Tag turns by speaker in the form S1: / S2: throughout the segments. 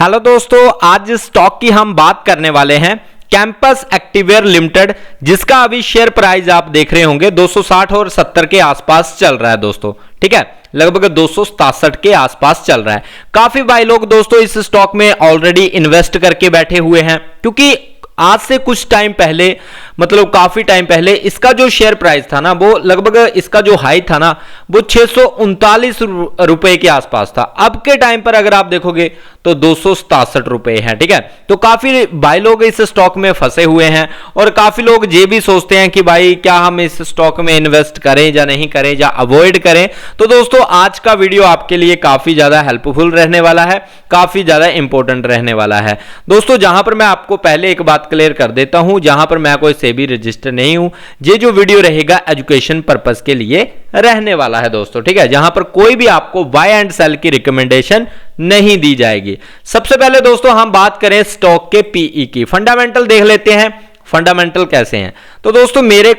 S1: Hello दोस्तों, आज stock की हम बात करने वाले हैं कैंपस एक्टिवेयर लिमिटेड, जिसका अभी शेयर प्राइस आप देख रहे होंगे 260 और 70 के आसपास चल रहा है दोस्तों। ठीक है, लगभग 267 के आसपास चल रहा है। काफी भाई लोग दोस्तों इस स्टॉक में ऑलरेडी इन्वेस्ट करके बैठे हुए हैं, क्योंकि आज से कुछ टाइम पहले, मतलब काफी टाइम पहले इसका जो शेयर प्राइस था ना, वो लगभग इसका जो हाई था ना, वो 639 रुपए के आसपास था। अब के टाइम पर अगर आप देखोगे तो 267 रुपए है। ठीक है, तो काफी भाई लोग इस स्टॉक में फंसे हुए हैं और काफी लोग ये भी सोचते हैं कि भाई क्या हम इस स्टॉक में इन्वेस्ट करें या नहीं करें या अवॉइड करें। तो दोस्तों आज का वीडियो आपके लिए काफी ज्यादा हेल्पफुल रहने वाला है, काफी ज्यादा इंपॉर्टेंट रहने वाला है दोस्तों। जहां पर मैं आपको पहले एक बात क्लियर कर देता हूं, जहां पर मैं कोई सेबी रजिस्टर नहीं हूं, ये जो वीडियो रहेगा एजुकेशन पर्पस के लिए रहने वाला है दोस्तों। ठीक है, जहां पर कोई भी आपको बाय एंड सेल की रिकमेंडेशन नहीं दी जाएगी। सबसे पहले दोस्तों हम बात करें स्टॉक के पीई की, फंडामेंटल देख लेते हैं फंडामेंटल कैसे हैं। तो दोस्तों मेरा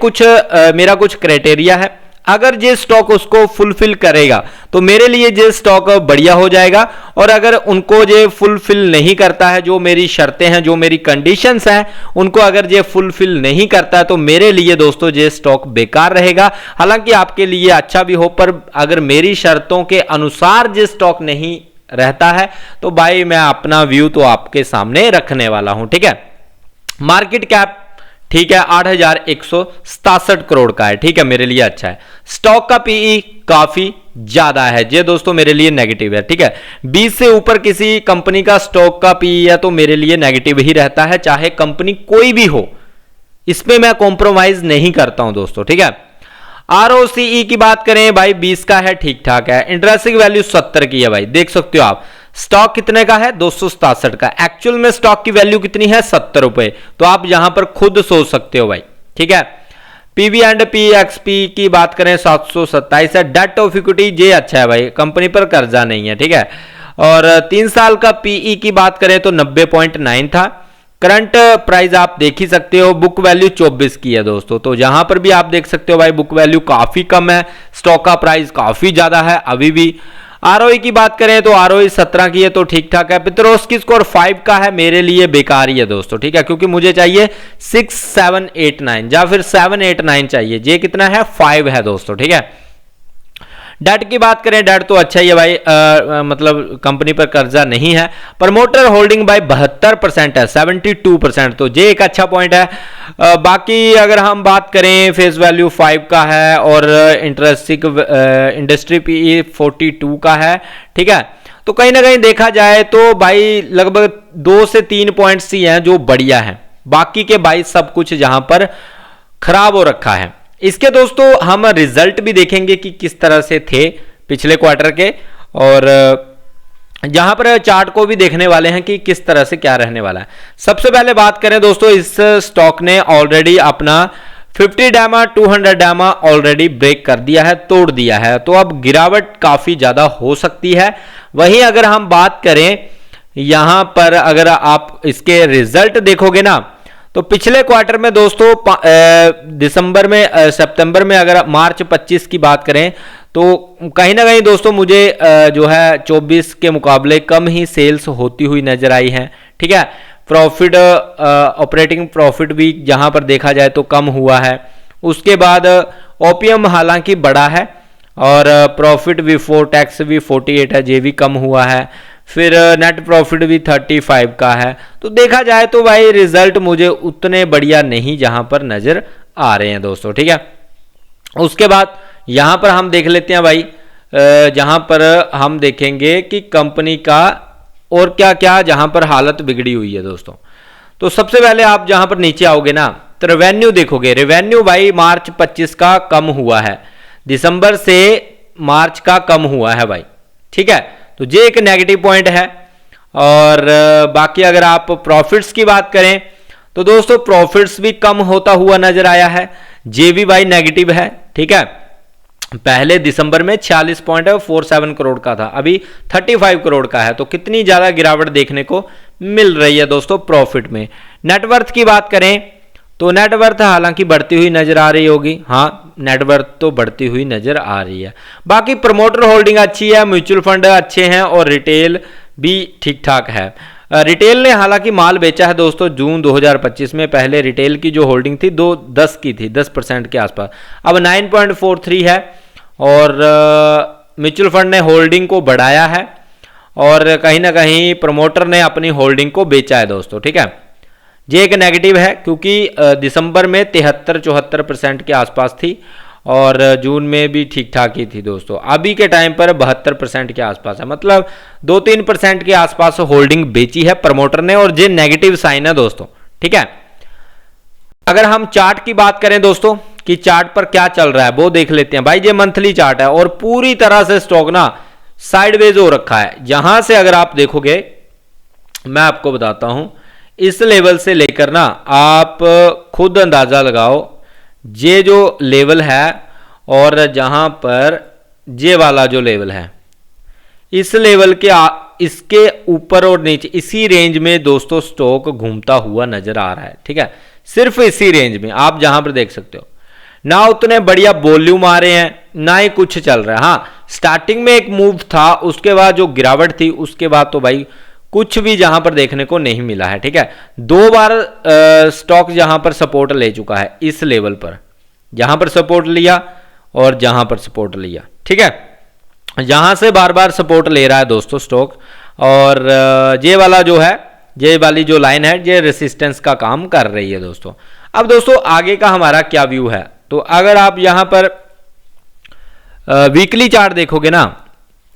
S1: कुछ क्राइटेरिया है, अगर ये स्टॉक उसको फुलफिल करेगा तो मेरे लिए ये स्टॉक बढ़िया हो जाएगा, और अगर उनको ये फुलफिल नहीं करता है, जो मेरी शर्तें हैं, जो मेरी कंडीशंस हैं, उनको अगर ये फुलफिल नहीं करता है तो मेरे लिए दोस्तों ये स्टॉक बेकार रहेगा। हालांकि आपके लिए अच्छा भी हो, पर अगर मेरी शर्तों के अनुसार ये स्टॉक नहीं रहता है तो भाई मैं अपना व्यू तो आपके सामने रखने वाला हूं। ठीक है, मार्केट कैप ठीक है 8167 करोड़ का है। ठीक है, मेरे लिए अच्छा है। स्टॉक का पीई काफी ज्यादा है, ये दोस्तों मेरे लिए नेगेटिव है। ठीक है, 20 से ऊपर किसी कंपनी का स्टॉक का पीई है तो मेरे लिए नेगेटिव ही रहता है, चाहे कंपनी कोई भी हो, इसमें मैं कॉम्प्रोमाइज नहीं करता हूं दोस्तों। ठीक है, आरओसीई की बात करें भाई 20 का है, ठीक ठाक है। इंट्रिंसिक वैल्यू 70 की है भाई, देख सकते हो आप। स्टॉक कितने का है? 267 का। एक्चुअल में स्टॉक की वैल्यू कितनी है? 70 रुपए। तो आप यहां पर खुद सोच सकते हो भाई। ठीक है, पीवी एंड पीएक्सपी की बात करें 727 है। डेट ऑफ इक्विटी ये अच्छा है भाई, कंपनी पर कर्जा नहीं है। ठीक है, और 3 साल का पीई की बात करें तो 90.9 था। करंट प्राइस आप देख ही सकते हो। बुक वैल्यू 24 की है दोस्तों, तो यहां पर भी आप देख सकते हो भाई बुक वैल्यू काफी कम है, स्टॉक का प्राइस काफी ज्यादा है अभी भी। आरओई की बात करें तो आरओई 17 की है, तो ठीक ठाक है। पित्रोस्की स्कोर 5 का है, मेरे लिए बेकार ही है दोस्तों। ठीक है, क्योंकि मुझे चाहिए 6, 7, 8, 9 या फिर 7, 8, 9 चाहिए। ये कितना है? 5 है दोस्तों। ठीक है, डेट की बात करें, डेट तो अच्छा ही है भाई, मतलब कंपनी पर कर्जा नहीं है। प्रमोटर होल्डिंग भाई 72% है, 72%, तो ये एक अच्छा पॉइंट है। बाकी अगर हम बात करें फेस वैल्यू 5 का है और इंडस्ट्री पीई 42 का है। ठीक है, तो कहीं ना कहीं देखा जाए तो भाई लगभग 2 से 3 पॉइंट्स ही हैं जो बढ़िया है, बाकी के भाई सब कुछ जहां पर खराब हो रखा है। इसके दोस्तों हम रिजल्ट भी देखेंगे कि किस तरह से थे पिछले क्वार्टर के, और यहां पर चार्ट को भी देखने वाले हैं कि किस तरह से क्या रहने वाला है। सबसे पहले बात करें दोस्तों, इस स्टॉक ने ऑलरेडी अपना 50 डामा 200 डामा ऑलरेडी ब्रेक कर दिया है, तोड़ दिया है, तो अब गिरावट काफी ज्यादा हो सकती है। वहीं अगर हम बात करें यहां पर, अगर आप इसके रिजल्ट देखोगे ना, तो पिछले क्वार्टर में दोस्तों दिसंबर में, सितंबर में, अगर मार्च 25 की बात करें तो कहीं ना कहीं दोस्तों मुझे जो है 24 के मुकाबले कम ही सेल्स होती हुई नजर आई है। ठीक है, प्रॉफिट, ऑपरेटिंग प्रॉफिट भी जहां पर देखा जाए तो कम हुआ है। उसके बाद ओपीएम हालांकि बढ़ा है, और प्रॉफिट बिफोर टैक्स भी 48 है, ये भी कम हुआ है। फिर नेट प्रॉफिट भी 35 का है। तो देखा जाए तो भाई रिजल्ट मुझे उतने बढ़िया नहीं जहां पर नजर आ रहे हैं दोस्तों। ठीक है, उसके बाद यहां पर हम देख लेते हैं भाई, जहां पर हम देखेंगे कि कंपनी का और क्या क्या जहां पर हालत बिगड़ी हुई है दोस्तों। तो सबसे पहले आप जहां पर नीचे आओगे ना, तो रेवेन्यू देखोगे। रेवेन्यू भाई मार्च 25 का कम हुआ है, दिसंबर से मार्च का कम हुआ है भाई। ठीक है, तो ये एक नेगेटिव पॉइंट है। और बाकी अगर आप प्रॉफिट्स की बात करें तो दोस्तों प्रॉफिट्स भी कम होता हुआ नजर आया है, ये भी भाई नेगेटिव है। ठीक है, पहले दिसंबर में 46.47 करोड़ का था, अभी 35 करोड़ का है, तो कितनी ज्यादा गिरावट देखने को मिल रही है दोस्तों प्रॉफिट में। नेटवर्थ की बात करें तो नेटवर्थ हालांकि बढ़ती हुई नजर आ रही होगी, हाँ नेटवर्थ तो बढ़ती हुई नजर आ रही है। बाकी प्रमोटर होल्डिंग अच्छी है, म्यूचुअल फंड अच्छे हैं, और रिटेल भी ठीक ठाक है। रिटेल ने हालांकि माल बेचा है दोस्तों जून 2025 में। पहले रिटेल की जो होल्डिंग थी 10 की थी, 10% के आसपास, अब 9.43 है। और म्यूचुअल फंड ने होल्डिंग को बढ़ाया है और कहीं ना कहीं प्रमोटर ने अपनी होल्डिंग को बेचा है दोस्तों, ठीक है। ये एक नेगेटिव है क्योंकि दिसंबर में 73-74% के आसपास थी और जून में भी ठीक ठाक ही थी दोस्तों। अभी के टाइम पर 72% के आसपास है, मतलब 2-3% के आसपास होल्डिंग बेची है प्रमोटर ने और ये नेगेटिव साइन है दोस्तों, ठीक है। अगर हम चार्ट की बात करें दोस्तों कि चार्ट पर क्या चल रहा है वो देख लेते हैं। भाई ये मंथली चार्ट है और पूरी तरह से स्टॉक ना साइडवेज हो रखा है। यहां से अगर आप देखोगे, मैं आपको बताता हूं, इस लेवल से लेकर ना आप खुद अंदाजा लगाओ, ये जो लेवल है और जहां पर ये वाला जो लेवल है, इस लेवल के इसके ऊपर और नीचे इसी रेंज में दोस्तों स्टॉक घूमता हुआ नजर आ रहा है, ठीक है। सिर्फ इसी रेंज में आप जहां पर देख सकते हो, ना उतने बढ़िया वॉल्यूम आ रहे हैं ना ही कुछ चल रहा है। हाँ, स्टार्टिंग में एक मूव था, उसके बाद जो गिरावट थी उसके बाद तो भाई कुछ भी जहां पर देखने को नहीं मिला है, ठीक है। 2 बार स्टॉक जहां पर सपोर्ट ले चुका है, इस लेवल पर जहां पर सपोर्ट लिया और जहां पर सपोर्ट लिया, ठीक है। यहां से बार बार सपोर्ट ले रहा है दोस्तों स्टॉक और ये वाला जो है, ये वाली जो लाइन है ये रेसिस्टेंस का काम कर रही है दोस्तों। अब दोस्तों आगे का हमारा क्या व्यू है, तो अगर आप यहां पर वीकली चार्ट देखोगे ना,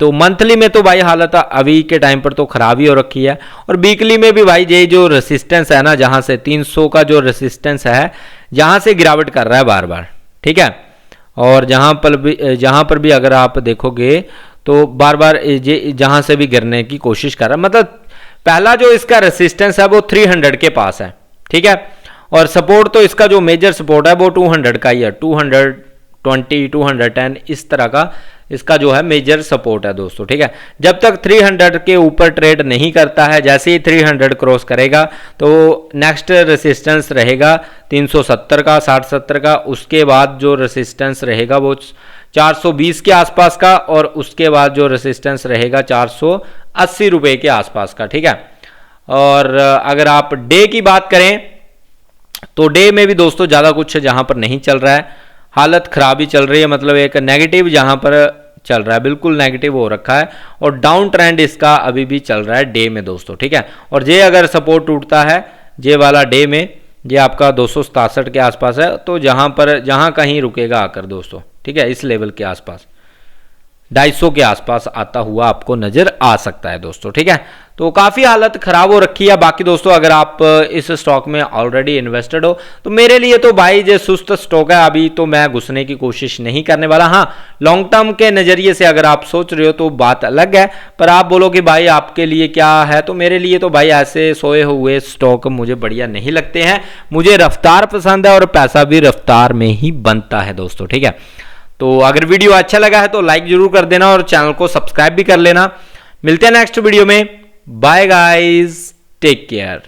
S1: तो मंथली में तो भाई हालत अभी के टाइम पर तो खराब ही हो रखी है और वीकली में भी भाई ये जो रेसिस्टेंस है ना, जहां से 300 का जो रेसिस्टेंस है, जहां से गिरावट कर रहा है बार बार, ठीक है। और जहां पर भी अगर आप देखोगे तो बार बार जहां से भी गिरने की कोशिश कर रहा है, मतलब पहला जो इसका रेसिस्टेंस है वो 300 के पास है, ठीक है। और सपोर्ट तो इसका जो मेजर सपोर्ट है वो 200 का ही है, 220, 210 इस तरह का इसका जो है मेजर सपोर्ट है दोस्तों, ठीक है। जब तक 300 के ऊपर ट्रेड नहीं करता है, जैसे ही 300 क्रॉस करेगा तो नेक्स्ट रेसिस्टेंस रहेगा 370 का, 60-70 का। उसके बाद जो रेसिस्टेंस रहेगा वो 420 के आसपास का और उसके बाद जो रेसिस्टेंस रहेगा 480 रुपए के आसपास का, ठीक है। और अगर आप डे की बात करें तो डे में भी दोस्तों ज़्यादा कुछ जहां पर नहीं चल रहा है, हालत खराब ही चल रही है, मतलब एक नेगेटिव जहां पर चल रहा है, बिल्कुल नेगेटिव हो रखा है और डाउन ट्रेंड इसका अभी भी चल रहा है डे में दोस्तों, ठीक है। और ये अगर सपोर्ट टूटता है ये वाला डे में, ये आपका 267 के आसपास है, तो जहां कहीं रुकेगा आकर दोस्तों, ठीक है, इस लेवल के आसपास 250 के आसपास आता हुआ आपको नजर आ सकता है दोस्तों, ठीक है। तो काफी हालत खराब हो रखी है। बाकी दोस्तों अगर आप इस स्टॉक में ऑलरेडी इन्वेस्टेड हो तो मेरे लिए तो भाई ये सुस्त स्टॉक है, अभी तो मैं घुसने की कोशिश नहीं करने वाला। हाँ, लॉन्ग टर्म के नजरिए से अगर आप सोच रहे हो तो बात अलग है, पर आप बोलो कि भाई आपके लिए क्या है, तो मेरे लिए तो भाई ऐसे सोए हुए स्टॉक मुझे बढ़िया नहीं लगते हैं। मुझे रफ्तार पसंद है और पैसा भी रफ्तार में ही बनता है दोस्तों, ठीक है। तो अगर वीडियो अच्छा लगा है तो लाइक जरूर कर देना और चैनल को सब्सक्राइब भी कर लेना। मिलते हैं नेक्स्ट वीडियो में। Bye guys, take care.